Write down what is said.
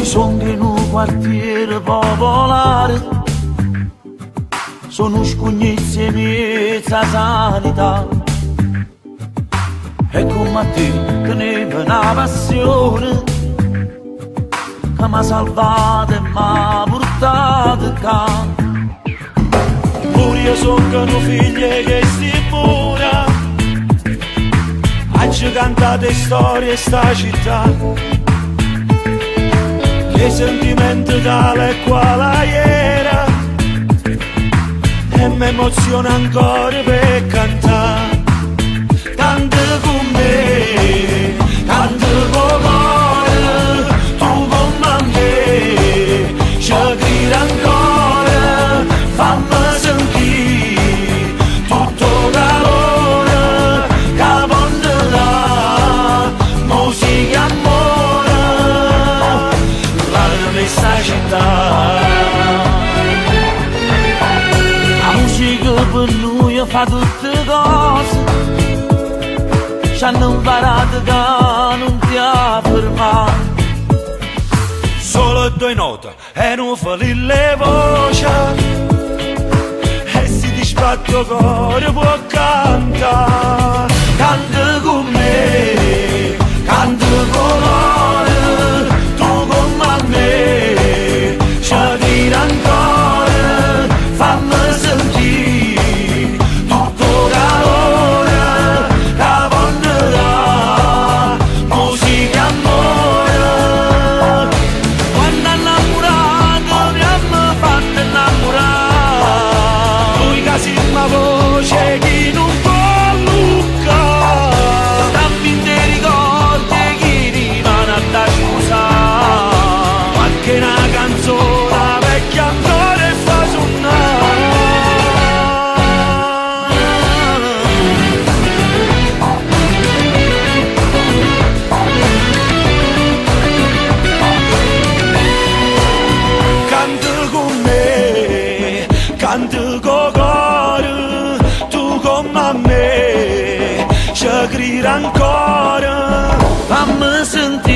Sono in un quartiere popolare, sono scugnizzi e mezza sanità, e come a te teneva una passione che mi ha salvato e mi ha portato qua. Pure io sono un figlio che si pura, oggi cantate storie sta città. Che sentimento tale e quale era, e mi emoziona ancora per cantare. Canta con me, canta con me, tu con me, ci grida ancora, fammi sentire tutto calore, che vonno là, musica amore, questa città. La musica per noi fa tutte cose, ci hanno imparato che non ti affermare. Solo due note e non fali le voci, e si disfatto cuore può cantare. Canta con me, canta con me, tu con me, ci grida ancora, fammi sentire tutto calore, che vonno là, musica amore. Quando innamorato mi hanno fatto innamorare, noi che siamo voce chi non può luccare, stammi in dei ricordi chi rimane a da scusare, qualche una canzone vecchia ancora fa suonare. Canta con me, canta con cuore, tu con me, ci grida ancora, fammi sentire